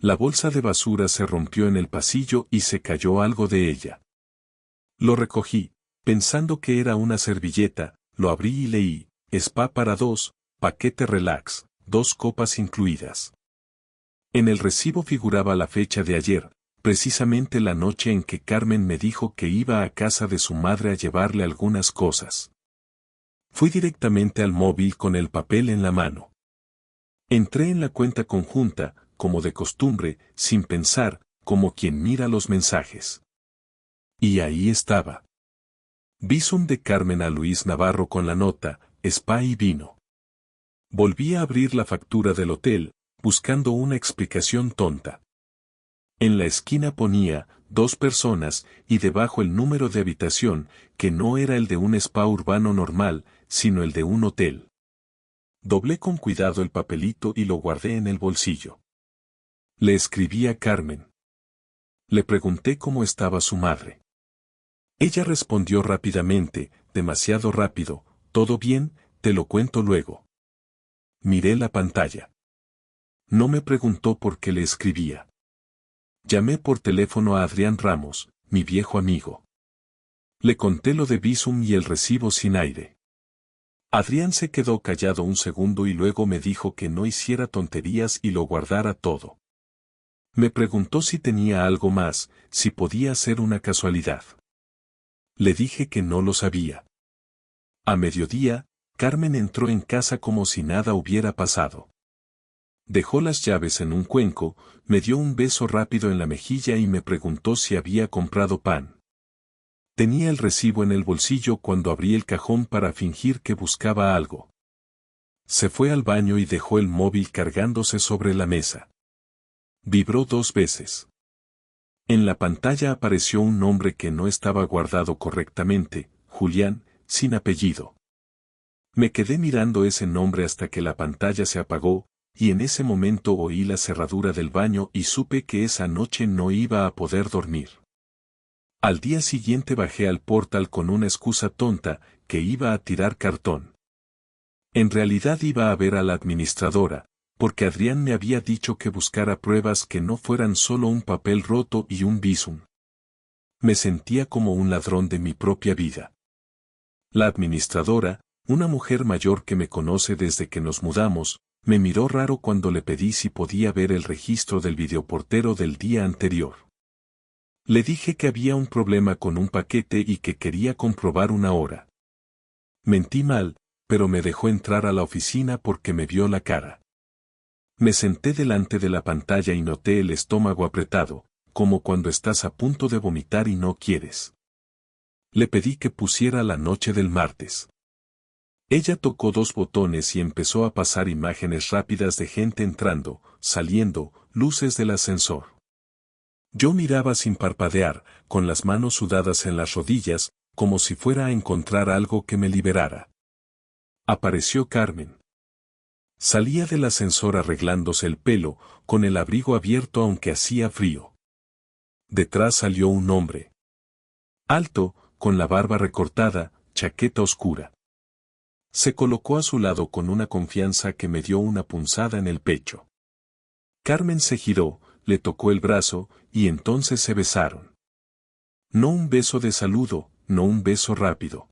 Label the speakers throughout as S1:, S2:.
S1: La bolsa de basura se rompió en el pasillo y se cayó algo de ella. Lo recogí, pensando que era una servilleta, lo abrí y leí, spa para dos, paquete relax, 2 copas incluidas. En el recibo figuraba la fecha de ayer, precisamente la noche en que Carmen me dijo que iba a casa de su madre a llevarle algunas cosas. Fui directamente al móvil con el papel en la mano. Entré en la cuenta conjunta, como de costumbre, sin pensar, como quien mira los mensajes. Y ahí estaba. Visum de Carmen a Luis Navarro con la nota, spa y vino. Volví a abrir la factura del hotel, buscando una explicación tonta. En la esquina ponía 2 personas y debajo el número de habitación, que no era el de un spa urbano normal, sino el de un hotel. Doblé con cuidado el papelito y lo guardé en el bolsillo. Le escribí a Carmen. Le pregunté cómo estaba su madre. Ella respondió rápidamente, demasiado rápido, «¿Todo bien? Te lo cuento luego». Miré la pantalla. No me preguntó por qué le escribía. Llamé por teléfono a Adrián Ramos, mi viejo amigo. Le conté lo de Visum y el recibo sin aire. Adrián se quedó callado un segundo y luego me dijo que no hiciera tonterías y lo guardara todo. Me preguntó si tenía algo más, si podía ser una casualidad. Le dije que no lo sabía. A mediodía, Carmen entró en casa como si nada hubiera pasado. Dejó las llaves en un cuenco, me dio un beso rápido en la mejilla y me preguntó si había comprado pan. Tenía el recibo en el bolsillo cuando abrí el cajón para fingir que buscaba algo. Se fue al baño y dejó el móvil cargándose sobre la mesa. Vibró 2 veces. En la pantalla apareció un nombre que no estaba guardado correctamente, Julián, sin apellido. Me quedé mirando ese nombre hasta que la pantalla se apagó, y en ese momento oí la cerradura del baño y supe que esa noche no iba a poder dormir. Al día siguiente bajé al portal con una excusa tonta, que iba a tirar cartón. En realidad iba a ver a la administradora, porque Adrián me había dicho que buscara pruebas que no fueran solo un papel roto y un visum. Me sentía como un ladrón de mi propia vida. La administradora, una mujer mayor que me conoce desde que nos mudamos, me miró raro cuando le pedí si podía ver el registro del videoportero del día anterior. Le dije que había un problema con un paquete y que quería comprobar una hora. Mentí mal, pero me dejó entrar a la oficina porque me vio la cara. Me senté delante de la pantalla y noté el estómago apretado, como cuando estás a punto de vomitar y no quieres. Le pedí que pusiera la noche del martes. Ella tocó 2 botones y empezó a pasar imágenes rápidas de gente entrando, saliendo, luces del ascensor. Yo miraba sin parpadear, con las manos sudadas en las rodillas, como si fuera a encontrar algo que me liberara. Apareció Carmen. Salía del ascensor arreglándose el pelo, con el abrigo abierto aunque hacía frío. Detrás salió un hombre. Alto, con la barba recortada, chaqueta oscura. Se colocó a su lado con una confianza que me dio una punzada en el pecho. Carmen se giró, le tocó el brazo, y entonces se besaron. No un beso de saludo, no un beso rápido.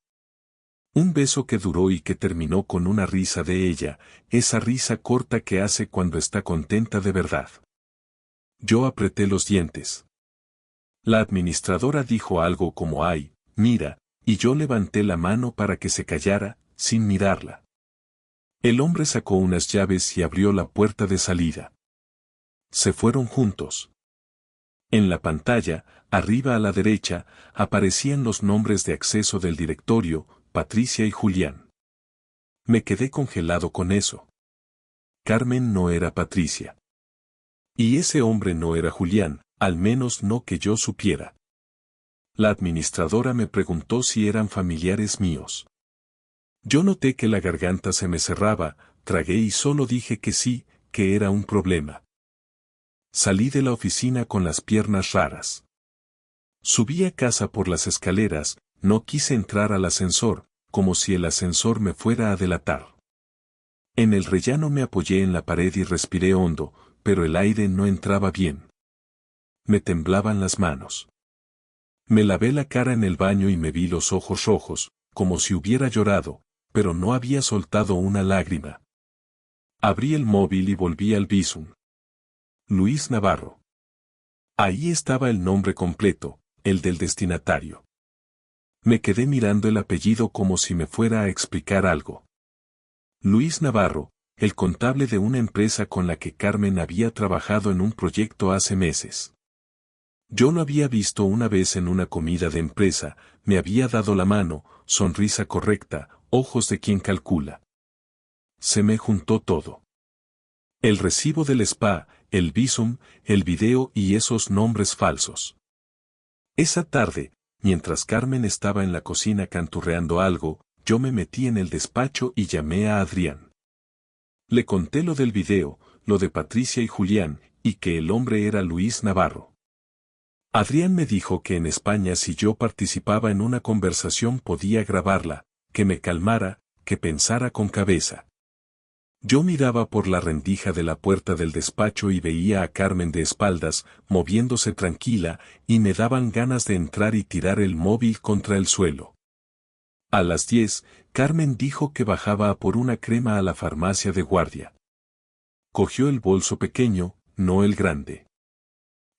S1: Un beso que duró y que terminó con una risa de ella, esa risa corta que hace cuando está contenta de verdad. Yo apreté los dientes. La administradora dijo algo como «ay, mira», y yo levanté la mano para que se callara, sin mirarla. El hombre sacó unas llaves y abrió la puerta de salida. Se fueron juntos. En la pantalla, arriba a la derecha, aparecían los nombres de acceso del directorio, Patricia y Julián. Me quedé congelado con eso. Carmen no era Patricia. Y ese hombre no era Julián, al menos no que yo supiera. La administradora me preguntó si eran familiares míos. Yo noté que la garganta se me cerraba, tragué y solo dije que sí, que era un problema. Salí de la oficina con las piernas raras. Subí a casa por las escaleras, no quise entrar al ascensor, como si el ascensor me fuera a delatar. En el rellano me apoyé en la pared y respiré hondo, pero el aire no entraba bien. Me temblaban las manos. Me lavé la cara en el baño y me vi los ojos rojos, como si hubiera llorado, pero no había soltado una lágrima. Abrí el móvil y volví al Bizum. Luis Navarro. Ahí estaba el nombre completo, el del destinatario. Me quedé mirando el apellido como si me fuera a explicar algo. Luis Navarro, el contable de una empresa con la que Carmen había trabajado en un proyecto hace meses. Yo lo había visto una vez en una comida de empresa, me había dado la mano, sonrisa correcta, ojos de quien calcula. Se me juntó todo. El recibo del spa, el Bizum, el video y esos nombres falsos. Esa tarde, mientras Carmen estaba en la cocina canturreando algo, yo me metí en el despacho y llamé a Adrián. Le conté lo del video, lo de Patricia y Julián, y que el hombre era Luis Navarro. Adrián me dijo que en España si yo participaba en una conversación podía grabarla, que me calmara, que pensara con cabeza. Yo miraba por la rendija de la puerta del despacho y veía a Carmen de espaldas, moviéndose tranquila, y me daban ganas de entrar y tirar el móvil contra el suelo. A las 10, Carmen dijo que bajaba a por una crema a la farmacia de guardia. Cogió el bolso pequeño, no el grande.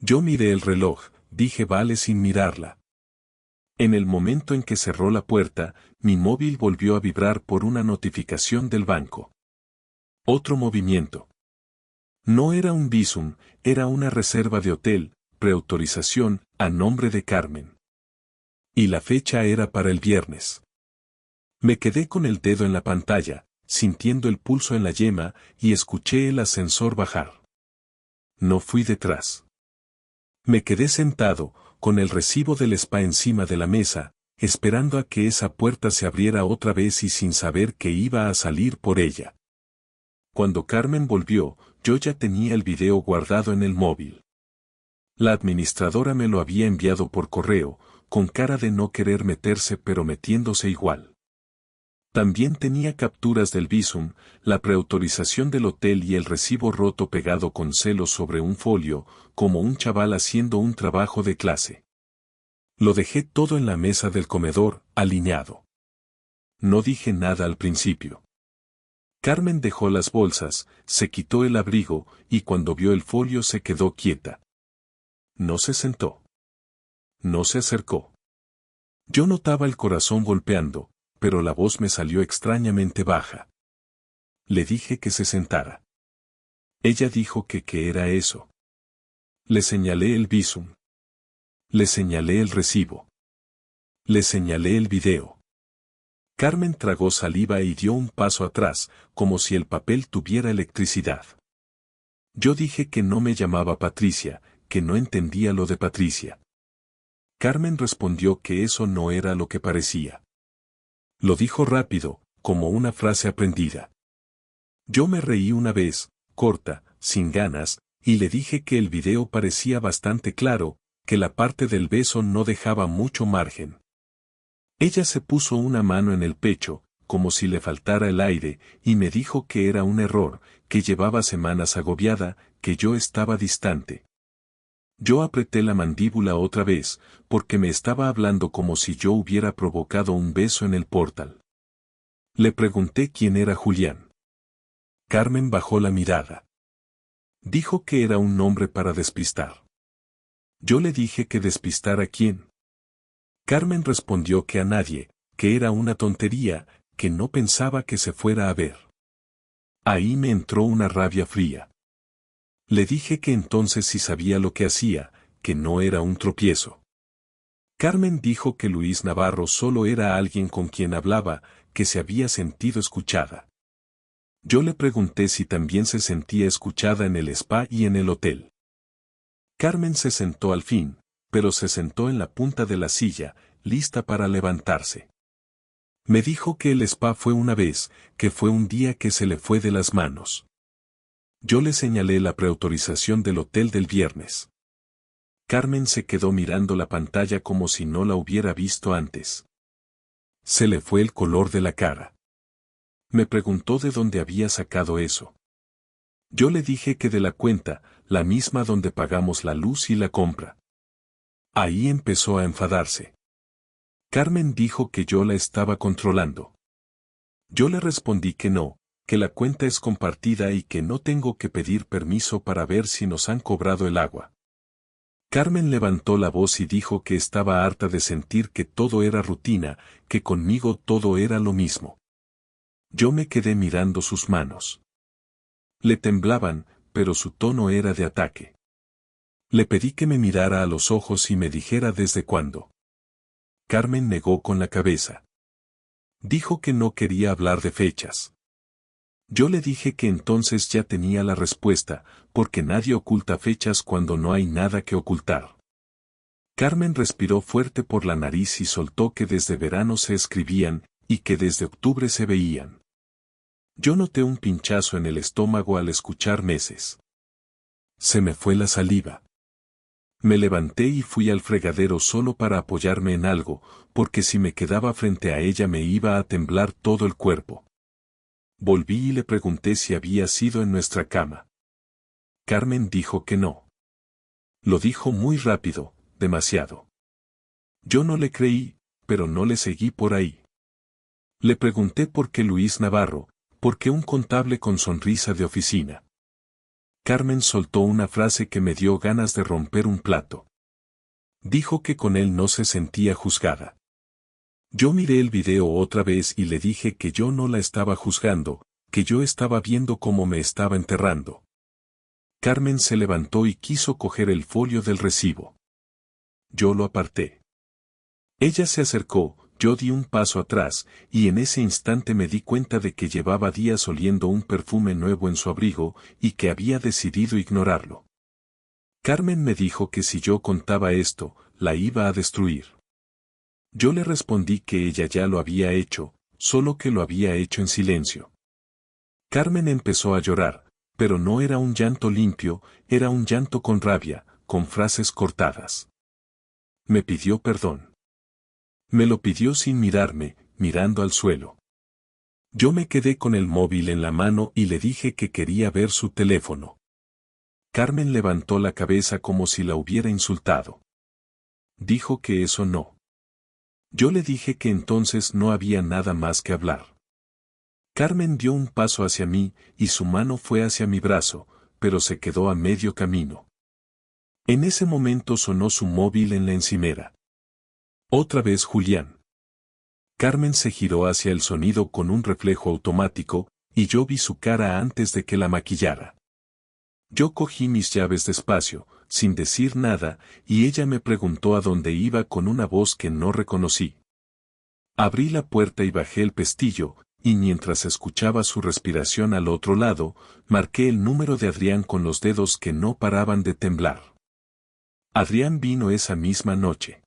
S1: Yo miré el reloj, dije vale sin mirarla. En el momento en que cerró la puerta, mi móvil volvió a vibrar por una notificación del banco. Otro movimiento. No era un Bizum, era una reserva de hotel, preautorización, a nombre de Carmen. Y la fecha era para el viernes. Me quedé con el dedo en la pantalla, sintiendo el pulso en la yema, y escuché el ascensor bajar. No fui detrás. Me quedé sentado, con el recibo del spa encima de la mesa, esperando a que esa puerta se abriera otra vez y sin saber que iba a salir por ella. Cuando Carmen volvió, yo ya tenía el video guardado en el móvil. La administradora me lo había enviado por correo, con cara de no querer meterse pero metiéndose igual. También tenía capturas del Bizum, la preautorización del hotel y el recibo roto pegado con celo sobre un folio, como un chaval haciendo un trabajo de clase. Lo dejé todo en la mesa del comedor, alineado. No dije nada al principio. Carmen dejó las bolsas, se quitó el abrigo, y cuando vio el folio se quedó quieta. No se sentó. No se acercó. Yo notaba el corazón golpeando, pero la voz me salió extrañamente baja. Le dije que se sentara. Ella dijo que qué era eso. Le señalé el Bizum. Le señalé el recibo. Le señalé el video. Carmen tragó saliva y dio un paso atrás, como si el papel tuviera electricidad. Yo dije que no me llamaba Patricia, que no entendía lo de Patricia. Carmen respondió que eso no era lo que parecía. Lo dijo rápido, como una frase aprendida. Yo me reí una vez, corta, sin ganas, y le dije que el video parecía bastante claro, que la parte del beso no dejaba mucho margen. Ella se puso una mano en el pecho, como si le faltara el aire, y me dijo que era un error, que llevaba semanas agobiada, que yo estaba distante. Yo apreté la mandíbula otra vez, porque me estaba hablando como si yo hubiera provocado un beso en el portal. Le pregunté quién era Julián. Carmen bajó la mirada. Dijo que era un nombre para despistar. Yo le dije que despistar a quién. Carmen respondió que a nadie, que era una tontería, que no pensaba que se fuera a ver. Ahí me entró una rabia fría. Le dije que entonces sí sabía lo que hacía, que no era un tropiezo. Carmen dijo que Luis Navarro solo era alguien con quien hablaba, que se había sentido escuchada. Yo le pregunté si también se sentía escuchada en el spa y en el hotel. Carmen se sentó al fin, pero se sentó en la punta de la silla, lista para levantarse. Me dijo que el spa fue una vez, que fue un día que se le fue de las manos. Yo le señalé la preautorización del hotel del viernes. Carmen se quedó mirando la pantalla como si no la hubiera visto antes. Se le fue el color de la cara. Me preguntó de dónde había sacado eso. Yo le dije que de la cuenta, la misma donde pagamos la luz y la compra. Ahí empezó a enfadarse. Carmen dijo que yo la estaba controlando. Yo le respondí que no, que la cuenta es compartida y que no tengo que pedir permiso para ver si nos han cobrado el agua. Carmen levantó la voz y dijo que estaba harta de sentir que todo era rutina, que conmigo todo era lo mismo. Yo me quedé mirando sus manos. Le temblaban, pero su tono era de ataque. Le pedí que me mirara a los ojos y me dijera desde cuándo. Carmen negó con la cabeza. Dijo que no quería hablar de fechas. Yo le dije que entonces ya tenía la respuesta, porque nadie oculta fechas cuando no hay nada que ocultar. Carmen respiró fuerte por la nariz y soltó que desde verano se escribían, y que desde octubre se veían. Yo noté un pinchazo en el estómago al escuchar meses. Se me fue la saliva. Me levanté y fui al fregadero solo para apoyarme en algo, porque si me quedaba frente a ella me iba a temblar todo el cuerpo. Volví y le pregunté si había sido en nuestra cama. Carmen dijo que no. Lo dijo muy rápido, demasiado. Yo no le creí, pero no le seguí por ahí. Le pregunté por qué Luis Navarro, por qué un contable con sonrisa de oficina. Carmen soltó una frase que me dio ganas de romper un plato. Dijo que con él no se sentía juzgada. Yo miré el video otra vez y le dije que yo no la estaba juzgando, que yo estaba viendo cómo me estaba enterrando. Carmen se levantó y quiso coger el folio del recibo. Yo lo aparté. Ella se acercó, yo di un paso atrás, y en ese instante me di cuenta de que llevaba días oliendo un perfume nuevo en su abrigo, y que había decidido ignorarlo. Carmen me dijo que si yo contaba esto, la iba a destruir. Yo le respondí que ella ya lo había hecho, solo que lo había hecho en silencio. Carmen empezó a llorar, pero no era un llanto limpio, era un llanto con rabia, con frases cortadas. Me pidió perdón. Me lo pidió sin mirarme, mirando al suelo. Yo me quedé con el móvil en la mano y le dije que quería ver su teléfono. Carmen levantó la cabeza como si la hubiera insultado. Dijo que eso no. Yo le dije que entonces no había nada más que hablar. Carmen dio un paso hacia mí, y su mano fue hacia mi brazo, pero se quedó a medio camino. En ese momento sonó su móvil en la encimera. Otra vez Julián. Carmen se giró hacia el sonido con un reflejo automático, y yo vi su cara antes de que la maquillara. Yo cogí mis llaves despacio, sin decir nada, y ella me preguntó a dónde iba con una voz que no reconocí. Abrí la puerta y bajé el pestillo, y mientras escuchaba su respiración al otro lado, marqué el número de Adrián con los dedos que no paraban de temblar. Adrián vino esa misma noche.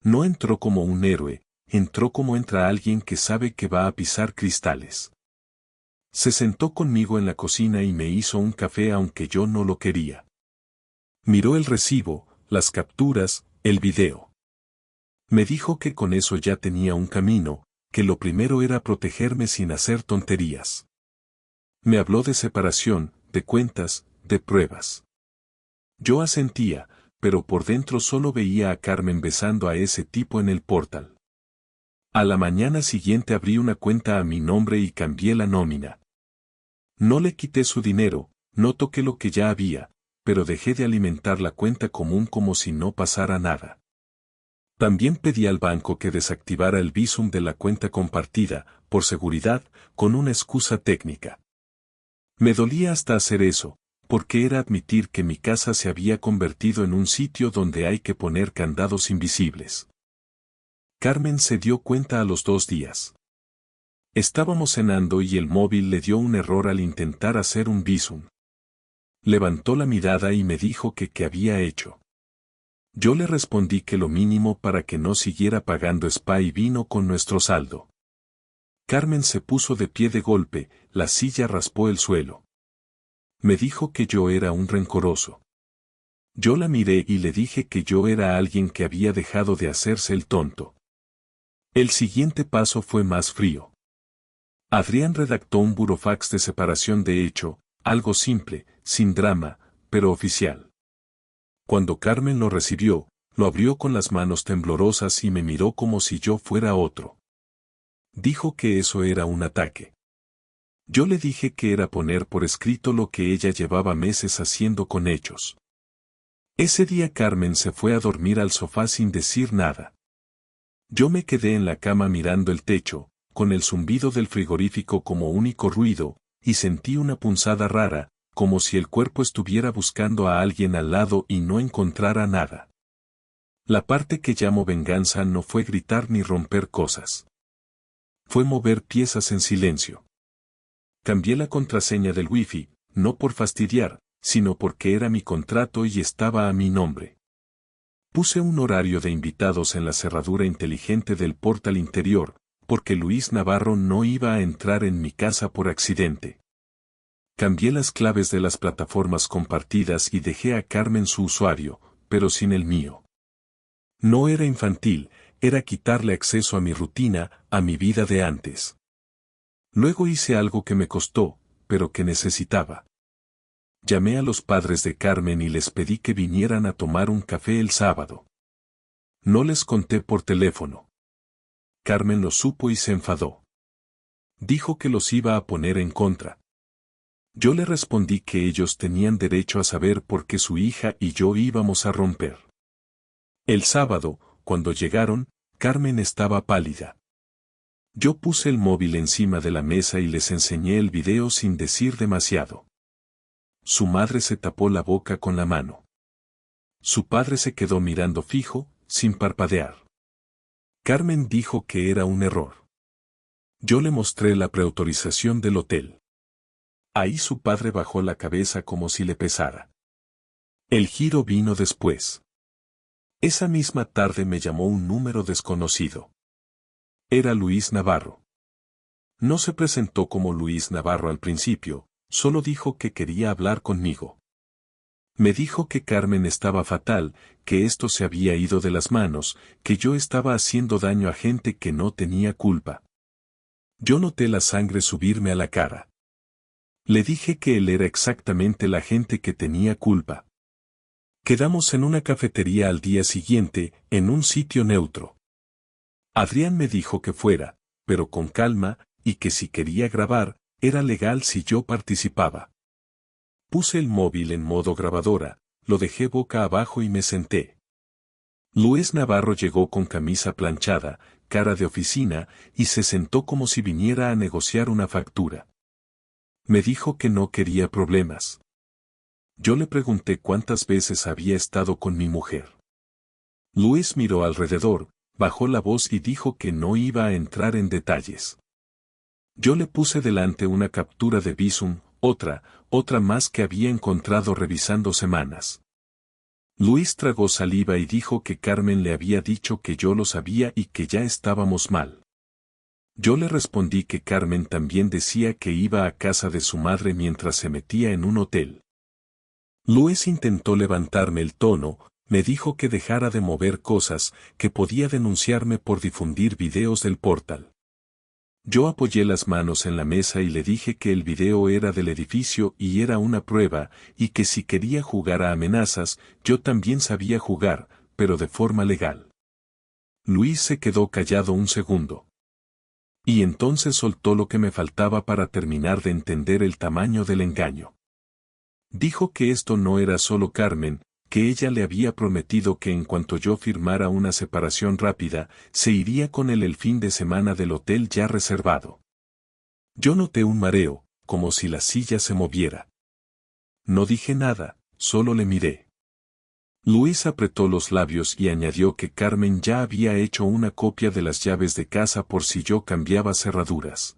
S1: No entró como un héroe, entró como entra alguien que sabe que va a pisar cristales. Se sentó conmigo en la cocina y me hizo un café aunque yo no lo quería. Miró el recibo, las capturas, el video. Me dijo que con eso ya tenía un camino, que lo primero era protegerme sin hacer tonterías. Me habló de separación, de cuentas, de pruebas. Yo asentía, pero por dentro solo veía a Carmen besando a ese tipo en el portal. A la mañana siguiente abrí una cuenta a mi nombre y cambié la nómina. No le quité su dinero, no toqué lo que ya había, pero dejé de alimentar la cuenta común como si no pasara nada. También pedí al banco que desactivara el Bizum de la cuenta compartida, por seguridad, con una excusa técnica. Me dolía hasta hacer eso, porque era admitir que mi casa se había convertido en un sitio donde hay que poner candados invisibles. Carmen se dio cuenta a los 2 días. Estábamos cenando y el móvil le dio un error al intentar hacer un Bizum. Levantó la mirada y me dijo que qué había hecho. Yo le respondí que lo mínimo para que no siguiera pagando spa y vino con nuestro saldo. Carmen se puso de pie de golpe, la silla raspó el suelo. Me dijo que yo era un rencoroso. Yo la miré y le dije que yo era alguien que había dejado de hacerse el tonto. El siguiente paso fue más frío. Adrián redactó un burofax de separación de hecho, Algo simple, sin drama, pero oficial. Cuando Carmen lo recibió, lo abrió con las manos temblorosas y me miró como si yo fuera otro. Dijo que eso era un ataque. Yo le dije que era poner por escrito lo que ella llevaba meses haciendo con hechos. Ese día Carmen se fue a dormir al sofá sin decir nada. Yo me quedé en la cama mirando el techo, con el zumbido del frigorífico como único ruido, y sentí una punzada rara, como si el cuerpo estuviera buscando a alguien al lado y no encontrara nada. La parte que llamo venganza no fue gritar ni romper cosas. Fue mover piezas en silencio. Cambié la contraseña del wifi, no por fastidiar, sino porque era mi contrato y estaba a mi nombre. Puse un horario de invitados en la cerradura inteligente del portal interior, porque Luis Navarro no iba a entrar en mi casa por accidente. Cambié las claves de las plataformas compartidas y dejé a Carmen su usuario, pero sin el mío. No era infantil, era quitarle acceso a mi rutina, a mi vida de antes. Luego hice algo que me costó, pero que necesitaba. Llamé a los padres de Carmen y les pedí que vinieran a tomar un café el sábado. No les conté por teléfono. Carmen lo supo y se enfadó. Dijo que los iba a poner en contra. Yo le respondí que ellos tenían derecho a saber por qué su hija y yo íbamos a romper. El sábado, cuando llegaron, Carmen estaba pálida. Yo puse el móvil encima de la mesa y les enseñé el video sin decir demasiado. Su madre se tapó la boca con la mano. Su padre se quedó mirando fijo, sin parpadear. Carmen dijo que era un error. Yo le mostré la preautorización del hotel. Ahí su padre bajó la cabeza como si le pesara. El giro vino después. Esa misma tarde me llamó un número desconocido. Era Luis Navarro. No se presentó como Luis Navarro al principio, solo dijo que quería hablar conmigo. Me dijo que Carmen estaba fatal, que esto se había ido de las manos, que yo estaba haciendo daño a gente que no tenía culpa. Yo noté la sangre subirme a la cara. Le dije que él era exactamente la gente que tenía culpa. Quedamos en una cafetería al día siguiente, en un sitio neutro. Adrián me dijo que fuera, pero con calma, y que si quería grabar, era legal si yo participaba. Puse el móvil en modo grabadora, lo dejé boca abajo y me senté. Luis Navarro llegó con camisa planchada, cara de oficina, y se sentó como si viniera a negociar una factura. Me dijo que no quería problemas. Yo le pregunté cuántas veces había estado con mi mujer. Luis miró alrededor, bajó la voz y dijo que no iba a entrar en detalles. Yo le puse delante una captura de Visum, otra más que había encontrado revisando semanas. Luis tragó saliva y dijo que Carmen le había dicho que yo lo sabía y que ya estábamos mal. Yo le respondí que Carmen también decía que iba a casa de su madre mientras se metía en un hotel. Luis intentó levantarme el tono, me dijo que dejara de mover cosas, que podía denunciarme por difundir videos del portal. Yo apoyé las manos en la mesa y le dije que el video era del edificio y era una prueba, y que si quería jugar a amenazas, yo también sabía jugar, pero de forma legal. Luis se quedó callado un segundo. Y entonces soltó lo que me faltaba para terminar de entender el tamaño del engaño. Dijo que esto no era solo Carmen, que ella le había prometido que en cuanto yo firmara una separación rápida, se iría con él el fin de semana del hotel ya reservado. Yo noté un mareo, como si la silla se moviera. No dije nada, solo le miré. Luis apretó los labios y añadió que Carmen ya había hecho una copia de las llaves de casa por si yo cambiaba cerraduras.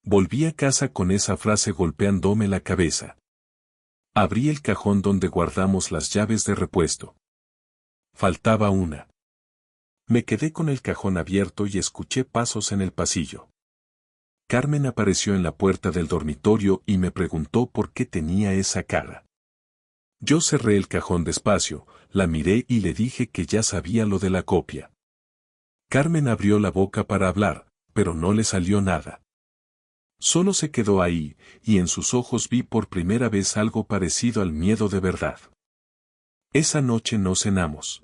S1: Volví a casa con esa frase golpeándome la cabeza. Abrí el cajón donde guardamos las llaves de repuesto. Faltaba una. Me quedé con el cajón abierto y escuché pasos en el pasillo. Carmen apareció en la puerta del dormitorio y me preguntó por qué tenía esa cara. Yo cerré el cajón despacio, la miré y le dije que ya sabía lo de la copia. Carmen abrió la boca para hablar, pero no le salió nada. Solo se quedó ahí, y en sus ojos vi por primera vez algo parecido al miedo de verdad. Esa noche no cenamos.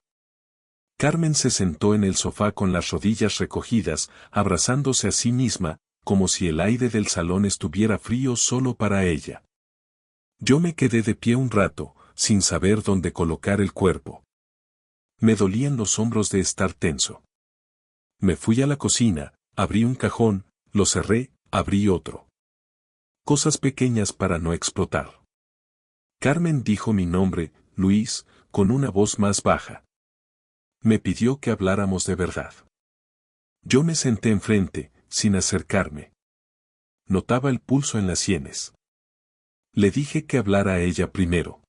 S1: Carmen se sentó en el sofá con las rodillas recogidas, abrazándose a sí misma, como si el aire del salón estuviera frío solo para ella. Yo me quedé de pie un rato, sin saber dónde colocar el cuerpo. Me dolían los hombros de estar tenso. Me fui a la cocina, abrí un cajón, lo cerré, abrí otro. Cosas pequeñas para no explotar. Carmen dijo mi nombre, Luis, con una voz más baja. Me pidió que habláramos de verdad. Yo me senté enfrente, sin acercarme. Notaba el pulso en las sienes. Le dije que hablara a ella primero.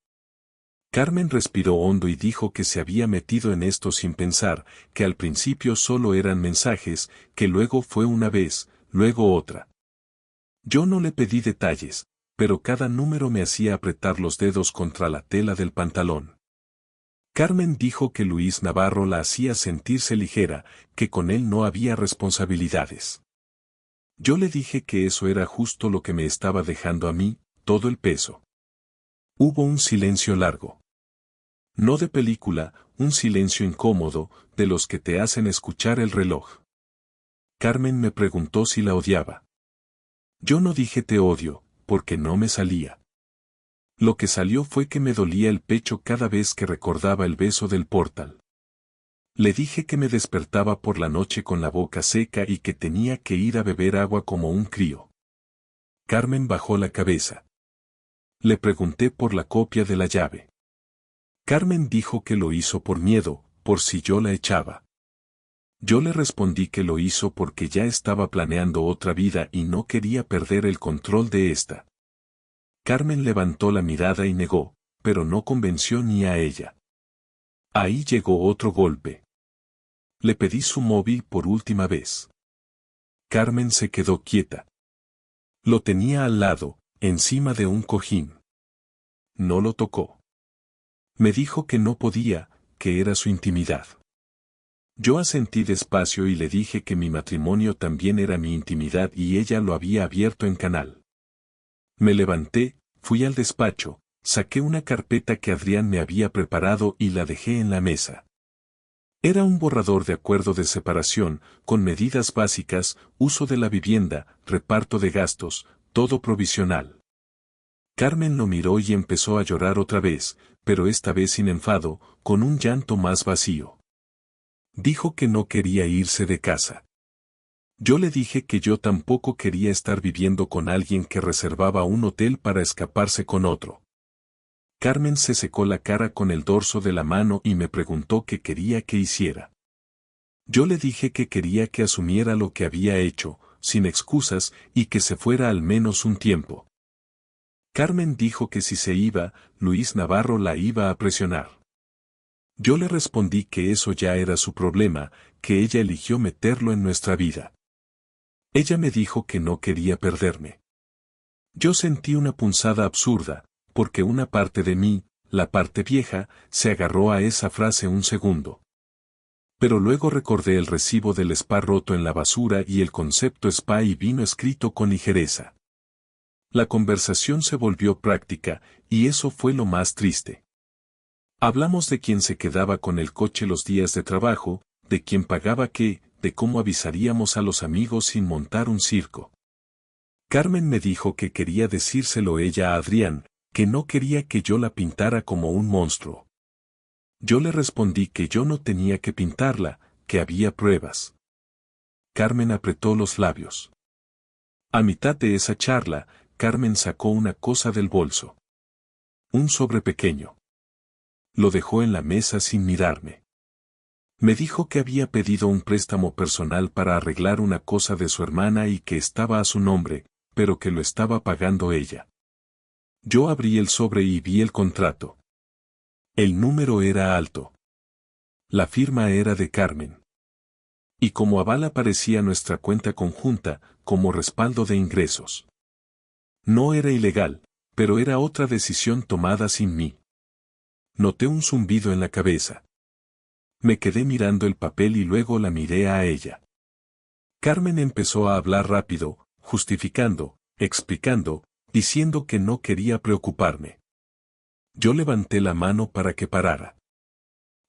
S1: Carmen respiró hondo y dijo que se había metido en esto sin pensar, que al principio solo eran mensajes, que luego fue una vez, luego otra. Yo no le pedí detalles, pero cada número me hacía apretar los dedos contra la tela del pantalón. Carmen dijo que Luis Navarro la hacía sentirse ligera, que con él no había responsabilidades. Yo le dije que eso era justo lo que me estaba dejando a mí, todo el peso. Hubo un silencio largo. No de película, un silencio incómodo, de los que te hacen escuchar el reloj. Carmen me preguntó si la odiaba. Yo no dije te odio, porque no me salía. Lo que salió fue que me dolía el pecho cada vez que recordaba el beso del portal. Le dije que me despertaba por la noche con la boca seca y que tenía que ir a beber agua como un crío. Carmen bajó la cabeza. Le pregunté por la copia de la llave. Carmen dijo que lo hizo por miedo, por si yo la echaba. Yo le respondí que lo hizo porque ya estaba planeando otra vida y no quería perder el control de esta. Carmen levantó la mirada y negó, pero no convenció ni a ella. Ahí llegó otro golpe. Le pedí su móvil por última vez. Carmen se quedó quieta. Lo tenía al lado, encima de un cojín. No lo tocó. Me dijo que no podía, que era su intimidad. Yo asentí despacio y le dije que mi matrimonio también era mi intimidad y ella lo había abierto en canal. Me levanté, fui al despacho, saqué una carpeta que Adrián me había preparado y la dejé en la mesa. Era un borrador de acuerdo de separación, con medidas básicas, uso de la vivienda, reparto de gastos, todo provisional. Carmen lo miró y empezó a llorar otra vez, pero esta vez sin enfado, con un llanto más vacío. Dijo que no quería irse de casa. Yo le dije que yo tampoco quería estar viviendo con alguien que reservaba un hotel para escaparse con otro. Carmen se secó la cara con el dorso de la mano y me preguntó qué quería que hiciera. Yo le dije que quería que asumiera lo que había hecho, sin excusas, y que se fuera al menos un tiempo. Carmen dijo que si se iba, Luis Navarro la iba a presionar. Yo le respondí que eso ya era su problema, que ella eligió meterlo en nuestra vida. Ella me dijo que no quería perderme. Yo sentí una punzada absurda, porque una parte de mí, la parte vieja, se agarró a esa frase un segundo. Pero luego recordé el recibo del spa roto en la basura y el concepto spa y vino escrito con ligereza. La conversación se volvió práctica, y eso fue lo más triste. Hablamos de quién se quedaba con el coche los días de trabajo, de quién pagaba qué, de cómo avisaríamos a los amigos sin montar un circo. Carmen me dijo que quería decírselo ella a Adrián, que no quería que yo la pintara como un monstruo. Yo le respondí que yo no tenía que pintarla, que había pruebas. Carmen apretó los labios. A mitad de esa charla, Carmen sacó una cosa del bolso. Un sobre pequeño. Lo dejó en la mesa sin mirarme. Me dijo que había pedido un préstamo personal para arreglar una cosa de su hermana y que estaba a su nombre, pero que lo estaba pagando ella. Yo abrí el sobre y vi el contrato. El número era alto. La firma era de Carmen. Y como aval aparecía nuestra cuenta conjunta, como respaldo de ingresos. No era ilegal, pero era otra decisión tomada sin mí. Noté un zumbido en la cabeza. Me quedé mirando el papel y luego la miré a ella. Carmen empezó a hablar rápido, justificando, explicando, diciendo que no quería preocuparme. Yo levanté la mano para que parara.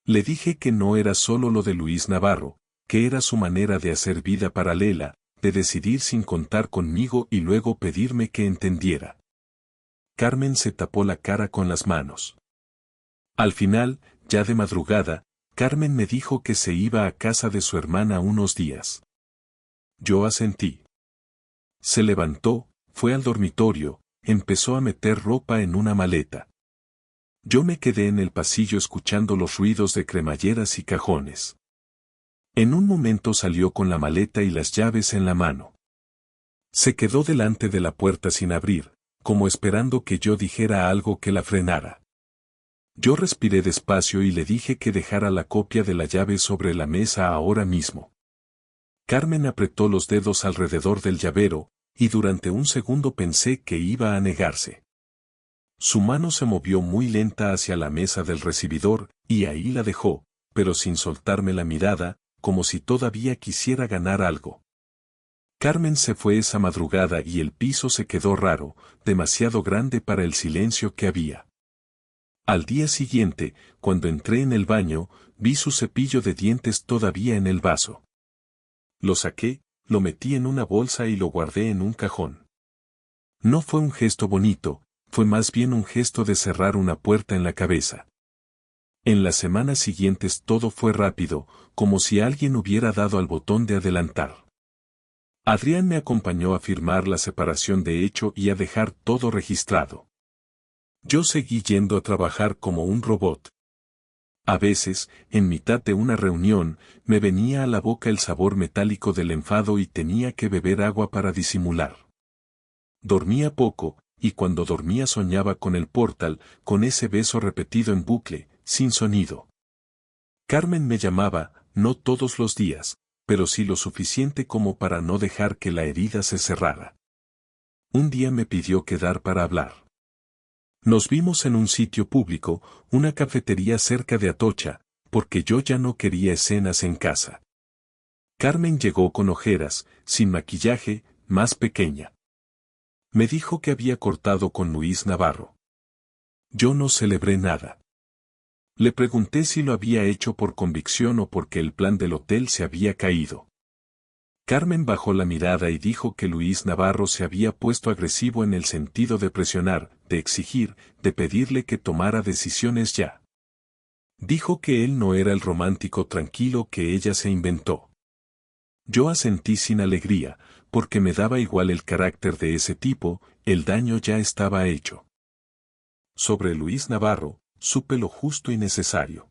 S1: Le dije que no era solo lo de Luis Navarro, que era su manera de hacer vida paralela, de decidir sin contar conmigo y luego pedirme que entendiera. Carmen se tapó la cara con las manos. Al final, ya de madrugada, Carmen me dijo que se iba a casa de su hermana unos días. Yo asentí. Se levantó, fue al dormitorio, empezó a meter ropa en una maleta. Yo me quedé en el pasillo escuchando los ruidos de cremalleras y cajones. En un momento salió con la maleta y las llaves en la mano. Se quedó delante de la puerta sin abrir, como esperando que yo dijera algo que la frenara. Yo respiré despacio y le dije que dejara la copia de la llave sobre la mesa ahora mismo. Carmen apretó los dedos alrededor del llavero, y durante un segundo pensé que iba a negarse. Su mano se movió muy lenta hacia la mesa del recibidor, y ahí la dejó, pero sin soltarme la mirada, como si todavía quisiera ganar algo. Carmen se fue esa madrugada y el piso se quedó raro, demasiado grande para el silencio que había. Al día siguiente, cuando entré en el baño, vi su cepillo de dientes todavía en el vaso. Lo saqué, lo metí en una bolsa y lo guardé en un cajón. No fue un gesto bonito, fue más bien un gesto de cerrar una puerta en la cabeza. En las semanas siguientes todo fue rápido, como si alguien hubiera dado al botón de adelantar. Adrián me acompañó a firmar la separación de hecho y a dejar todo registrado. Yo seguí yendo a trabajar como un robot. A veces, en mitad de una reunión, me venía a la boca el sabor metálico del enfado y tenía que beber agua para disimular. Dormía poco, y cuando dormía soñaba con el Portal, con ese beso repetido en bucle, sin sonido. Carmen me llamaba, no todos los días, pero sí lo suficiente como para no dejar que la herida se cerrara. Un día me pidió quedar para hablar. Nos vimos en un sitio público, una cafetería cerca de Atocha, porque yo ya no quería escenas en casa. Carmen llegó con ojeras, sin maquillaje, más pequeña. Me dijo que había cortado con Luis Navarro. Yo no celebré nada. Le pregunté si lo había hecho por convicción o porque el plan del hotel se había caído. Carmen bajó la mirada y dijo que Luis Navarro se había puesto agresivo en el sentido de presionar, de exigir, de pedirle que tomara decisiones ya. Dijo que él no era el romántico tranquilo que ella se inventó. Yo asentí sin alegría, porque me daba igual el carácter de ese tipo, el daño ya estaba hecho. Sobre Luis Navarro, supe lo justo y necesario.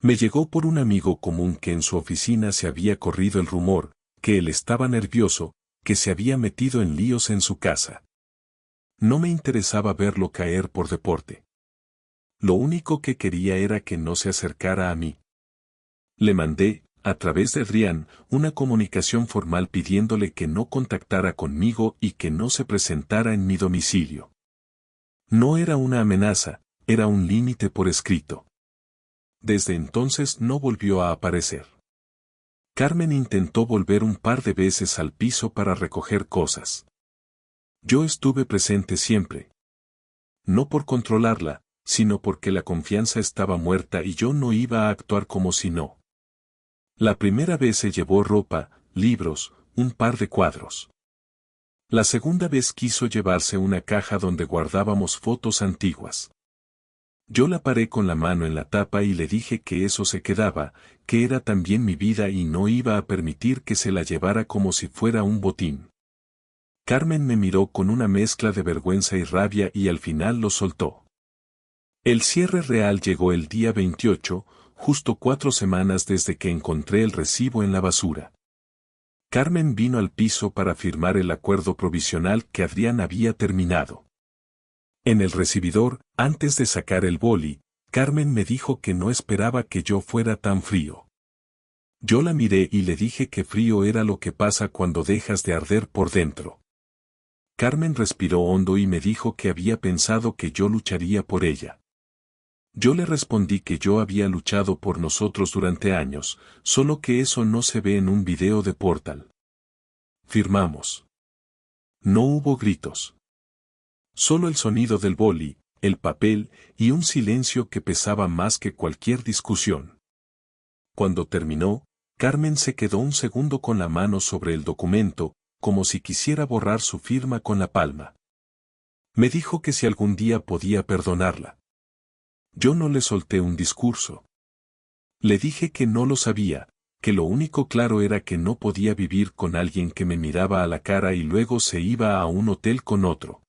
S1: Me llegó por un amigo común que en su oficina se había corrido el rumor, que él estaba nervioso, que se había metido en líos en su casa. No me interesaba verlo caer por deporte. Lo único que quería era que no se acercara a mí. Le mandé, a través de Adrián, una comunicación formal pidiéndole que no contactara conmigo y que no se presentara en mi domicilio. No era una amenaza, era un límite por escrito. Desde entonces no volvió a aparecer. Carmen intentó volver un par de veces al piso para recoger cosas. Yo estuve presente siempre. No por controlarla, sino porque la confianza estaba muerta y yo no iba a actuar como si no. La primera vez se llevó ropa, libros, un par de cuadros. La segunda vez quiso llevarse una caja donde guardábamos fotos antiguas. Yo la paré con la mano en la tapa y le dije que eso se quedaba, que era también mi vida y no iba a permitir que se la llevara como si fuera un botín. Carmen me miró con una mezcla de vergüenza y rabia y al final lo soltó. El cierre real llegó el día 28, justo 4 semanas desde que encontré el recibo en la basura. Carmen vino al piso para firmar el acuerdo provisional que Adrián había terminado. En el recibidor, antes de sacar el boli, Carmen me dijo que no esperaba que yo fuera tan frío. Yo la miré y le dije que frío era lo que pasa cuando dejas de arder por dentro. Carmen respiró hondo y me dijo que había pensado que yo lucharía por ella. Yo le respondí que yo había luchado por nosotros durante años, solo que eso no se ve en un video de Portal. Firmamos. No hubo gritos. Solo el sonido del boli, el papel y un silencio que pesaba más que cualquier discusión. Cuando terminó, Carmen se quedó un segundo con la mano sobre el documento, como si quisiera borrar su firma con la palma. Me dijo que si algún día podía perdonarla. Yo no le solté un discurso. Le dije que no lo sabía, que lo único claro era que no podía vivir con alguien que me miraba a la cara y luego se iba a un hotel con otro.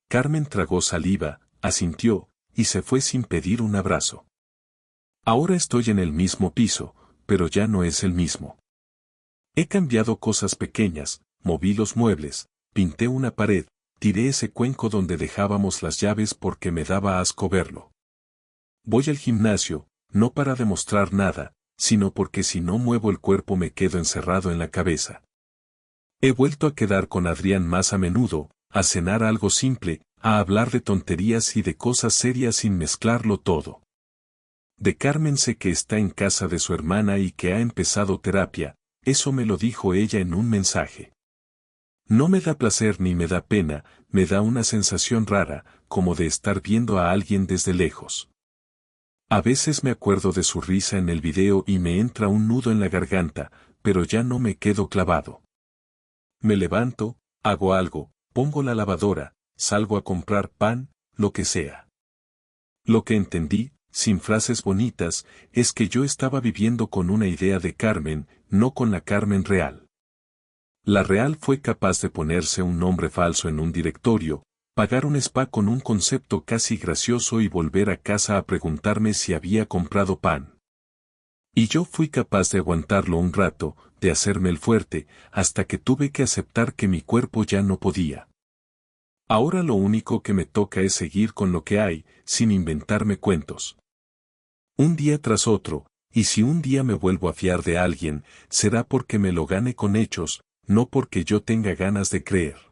S1: Carmen tragó saliva, asintió, y se fue sin pedir un abrazo. Ahora estoy en el mismo piso, pero ya no es el mismo. He cambiado cosas pequeñas, moví los muebles, pinté una pared, tiré ese cuenco donde dejábamos las llaves porque me daba asco verlo. Voy al gimnasio, no para demostrar nada, sino porque si no muevo el cuerpo me quedo encerrado en la cabeza. He vuelto a quedar con Adrián más a menudo, a cenar algo simple, a hablar de tonterías y de cosas serias sin mezclarlo todo. De Carmen sé que está en casa de su hermana y que ha empezado terapia, eso me lo dijo ella en un mensaje. No me da placer ni me da pena, me da una sensación rara, como de estar viendo a alguien desde lejos. A veces me acuerdo de su risa en el video y me entra un nudo en la garganta, pero ya no me quedo clavado. Me levanto, hago algo, pongo la lavadora, salgo a comprar pan, lo que sea. Lo que entendí, sin frases bonitas, es que yo estaba viviendo con una idea de Carmen, no con la Carmen real. La real fue capaz de ponerse un nombre falso en un directorio, pagar un spa con un concepto casi gracioso y volver a casa a preguntarme si había comprado pan. Y yo fui capaz de aguantarlo un rato, de hacerme el fuerte, hasta que tuve que aceptar que mi cuerpo ya no podía. Ahora lo único que me toca es seguir con lo que hay, sin inventarme cuentos. Un día tras otro, y si un día me vuelvo a fiar de alguien, será porque me lo gane con hechos, no porque yo tenga ganas de creer.